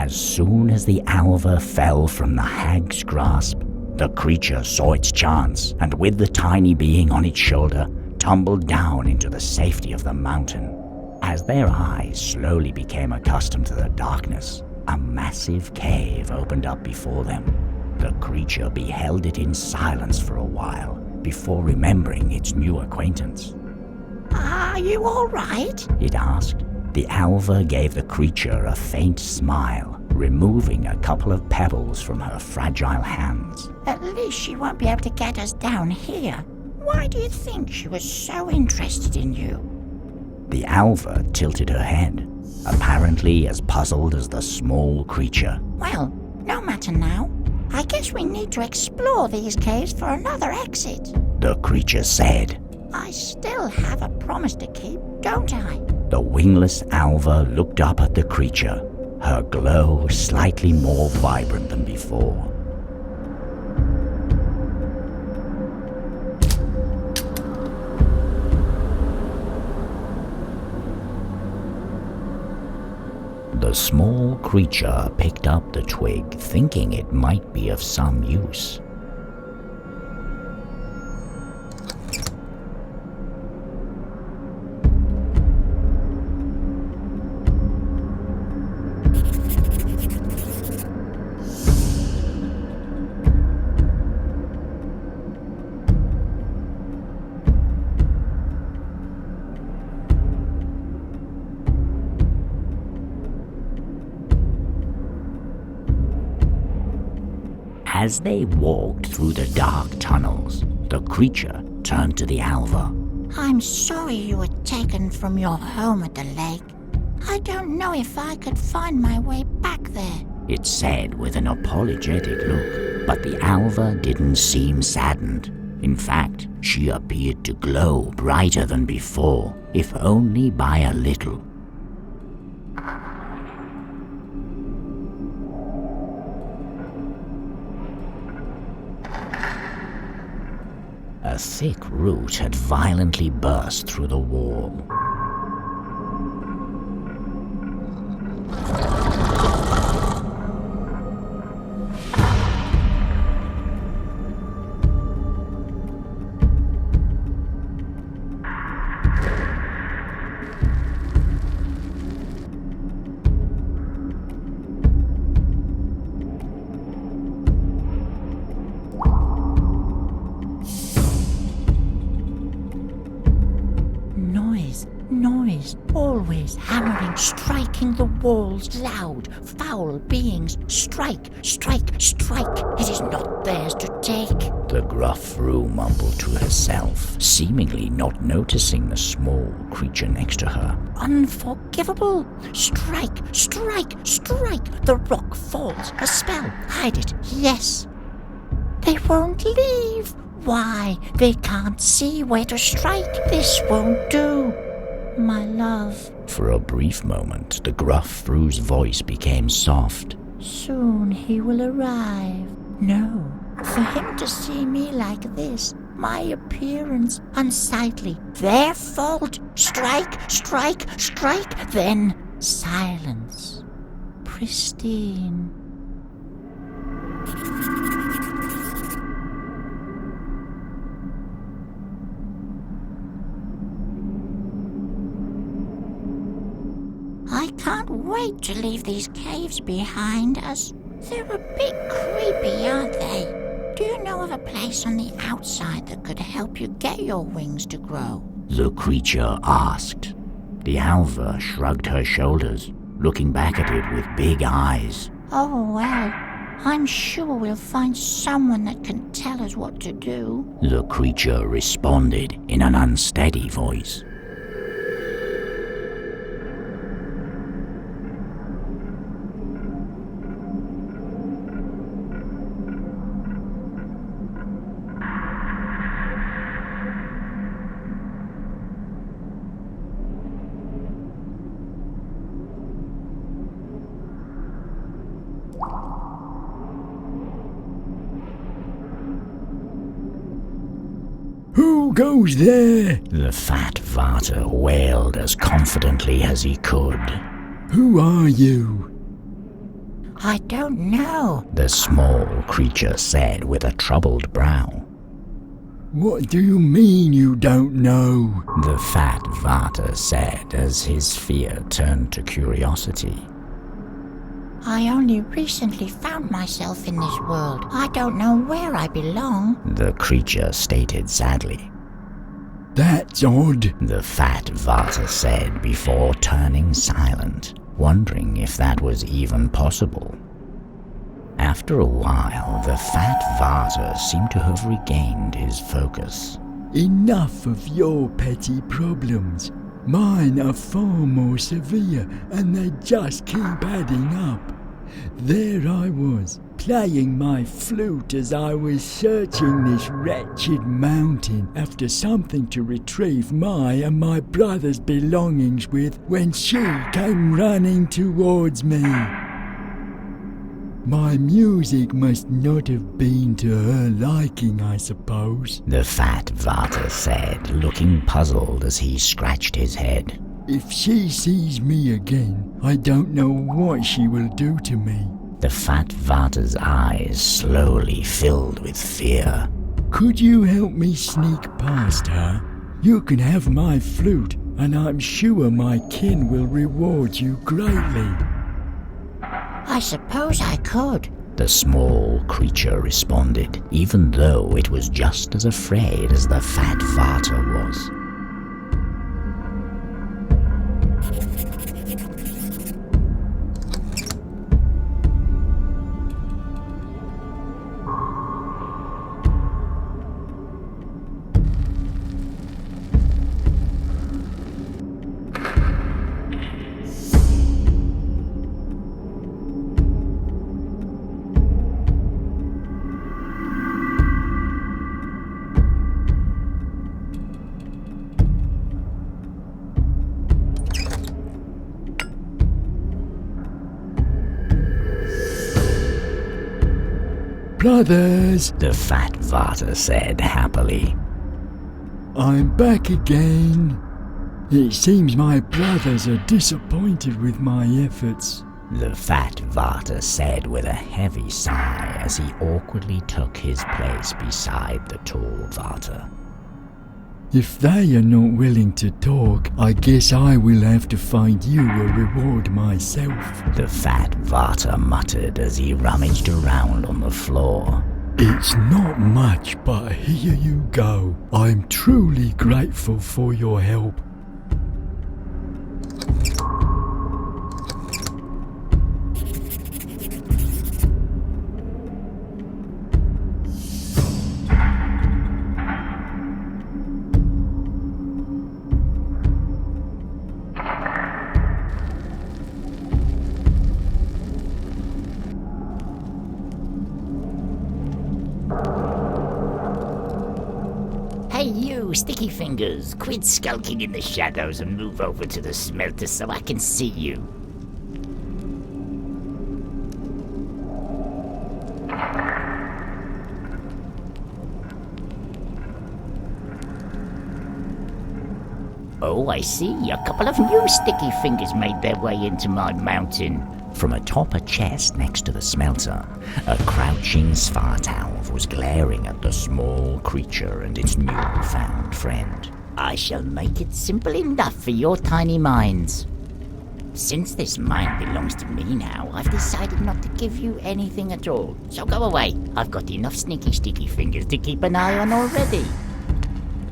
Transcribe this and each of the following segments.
As soon as the Alva fell from the hag's grasp, the creature saw its chance, and with the tiny being on its shoulder, tumbled down into the safety of the mountain. As their eyes slowly became accustomed to the darkness, a massive cave opened up before them. The creature beheld it in silence for a while, before remembering its new acquaintance. "Are you all right?" it asked. The Alva gave the creature a faint smile, removing a couple of pebbles from her fragile hands. "At least she won't be able to get us down here. Why do you think she was so interested in you?" The Alva tilted her head, apparently as puzzled as the small creature. "Well, no matter now. I guess we need to explore these caves for another exit," the creature said. "I still have a promise to keep, don't I?" The wingless Alva looked up at the creature, her glow slightly more vibrant than before. The small creature picked up the twig, thinking it might be of some use. As they walked through the dark tunnels, the creature turned to the Alva. "I'm sorry you were taken from your home at the lake. I don't know if I could find my way back there," it said with an apologetic look, but the Alva didn't seem saddened. In fact, she appeared to glow brighter than before, if only by a little. A thick root had violently burst through the wall. Noise, always hammering, striking the walls, loud, foul beings. Strike, strike, strike. It is not theirs to take. The gruff Roo mumbled to herself, seemingly not noticing the small creature next to her. Unforgivable. Strike, strike, strike. The rock falls. A spell. Hide it. Yes. They won't leave. Why? They can't see where to strike. This won't do. My love. For a brief moment, the gruff Roo's voice became soft. Soon he will arrive. No, for him to see me like this, my appearance unsightly, their fault. Strike, strike, strike. Then silence. Pristine. I can't wait to leave these caves behind us. They're a bit creepy, aren't they? Do you know of a place on the outside that could help you get your wings to grow? The creature asked. The Alva shrugged her shoulders, looking back at it with big eyes. Oh, well, I'm sure we'll find someone that can tell us what to do. The creature responded in an unsteady voice. Who goes there? The fat Vata wailed as confidently as he could. Who are you? I don't know. the small creature said with a troubled brow. What do you mean you don't know? The fat Vata said as his fear turned to curiosity. I only recently found myself in this world. I don't know where I belong. The creature stated sadly. That's odd. The fat Vata said before turning silent, wondering if that was even possible. After a while, the fat Vata seemed to have regained his focus. Enough of your petty problems. Mine are far more severe, and they just keep adding up. There I was, playing my flute as I was searching this wretched mountain after something to retrieve my and my brother's belongings with, when she came running towards me. My music must not have been to her liking, I suppose. The fat Vata said, looking puzzled as he scratched his head. If she sees me again, I don't know what she will do to me. The fat Vata's eyes slowly filled with fear. Could you help me sneak past her? You can have my flute, and I'm sure my kin will reward you greatly. I suppose I could. The small creature responded, even though it was just as afraid as the fat Vata was. Brothers, The fat Vata said happily. I'm back again. It seems my brothers are disappointed with my efforts. The fat Vata said with a heavy sigh as he awkwardly took his place beside the tall Vata. If they are not willing to talk, I guess I will have to find you a reward myself. The fat Vata muttered as he rummaged around on the floor. It's not much, but here you go. I'm truly grateful for your help. Hey you, Sticky Fingers, quit skulking in the shadows and move over to the smelter so I can see you. Oh, I see. A couple of new Sticky Fingers made their way into my mountain. From atop a chest next to the smelter, a crouching Svartalv was glaring at the small creature and its newfound friend. I shall make it simple enough for your tiny minds. Since this mine belongs to me now, I've decided not to give you anything at all. So go away. I've got enough sneaky Sticky Fingers to keep an eye on already.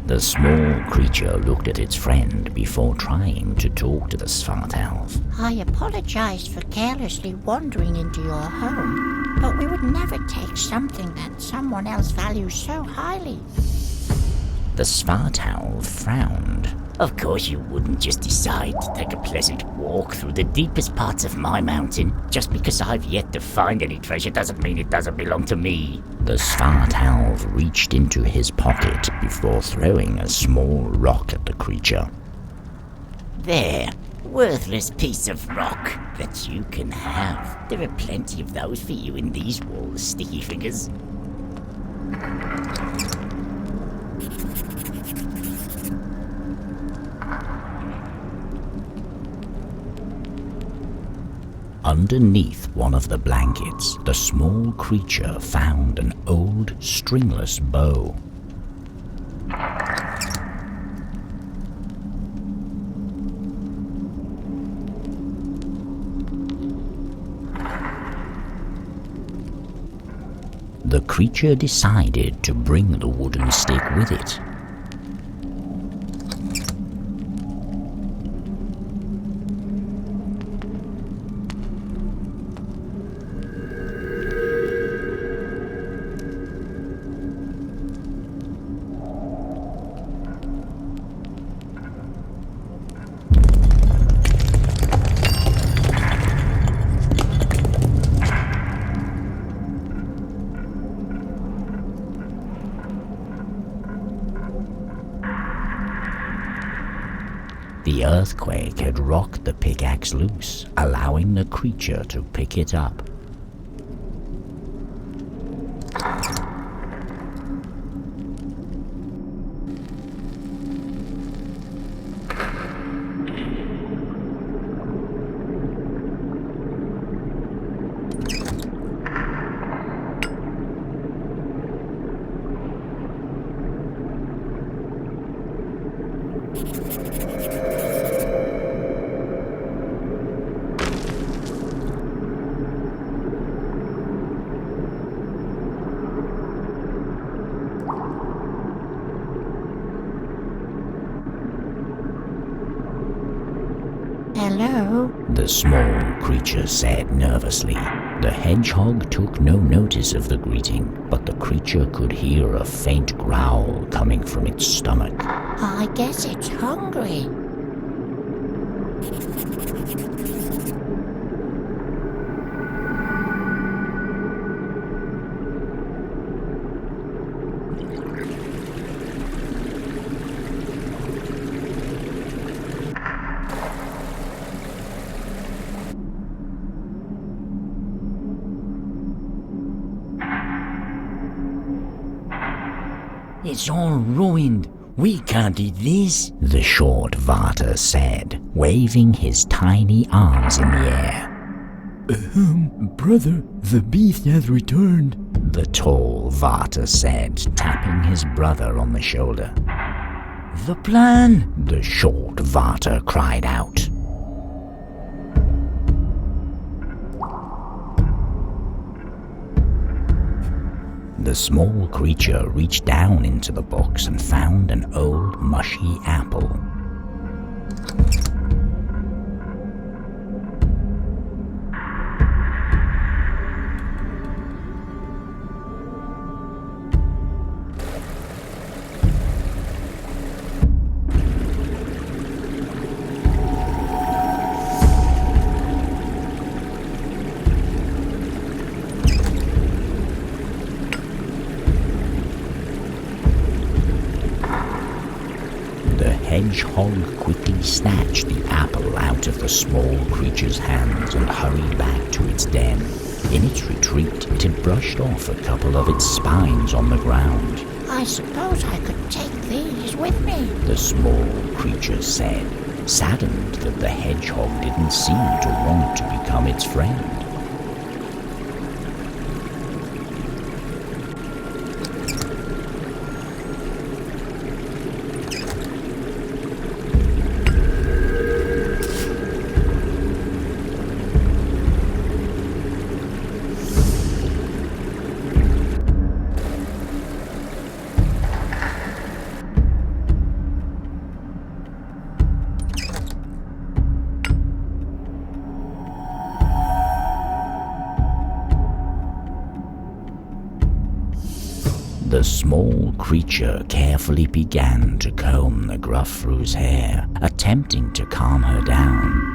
The small creature looked at its friend before trying to talk to the Svartalv. I apologize for carelessly wandering into your home, but we would never take something that someone else values so highly. The Svartalv frowned. Of course you wouldn't just decide to take a pleasant walk through the deepest parts of my mountain. Just because I've yet to find any treasure doesn't mean it doesn't belong to me. The Svartalv reached into his pocket before throwing a small rock at the creature. There, worthless piece of rock that you can have. There are plenty of those for you in these walls, Sticky Fingers. Underneath one of the blankets, the small creature found an old stringless bow. The creature decided to bring the wooden stick with it. The earthquake had rocked the pickaxe loose, allowing the creature to pick it up. Hello? The small creature said nervously. The hedgehog took no notice of the greeting, but the creature could hear a faint growl coming from its stomach. I guess it's hungry. It's all ruined. We can't eat this. The short Varta said, waving his tiny arms in the air. Brother, the beast has returned. The tall Varta said, tapping his brother on the shoulder. The plan! The short Varta cried out. The small creature reached down into the box and found an old mushy apple. The hedgehog quickly snatched the apple out of the small creature's hands and hurried back to its den. In its retreat, it had brushed off a couple of its spines on the ground. I suppose I could take these with me. The small creature said, saddened that the hedgehog didn't seem to want to become its friend. The small creature carefully began to comb the Gruffrew's hair, attempting to calm her down.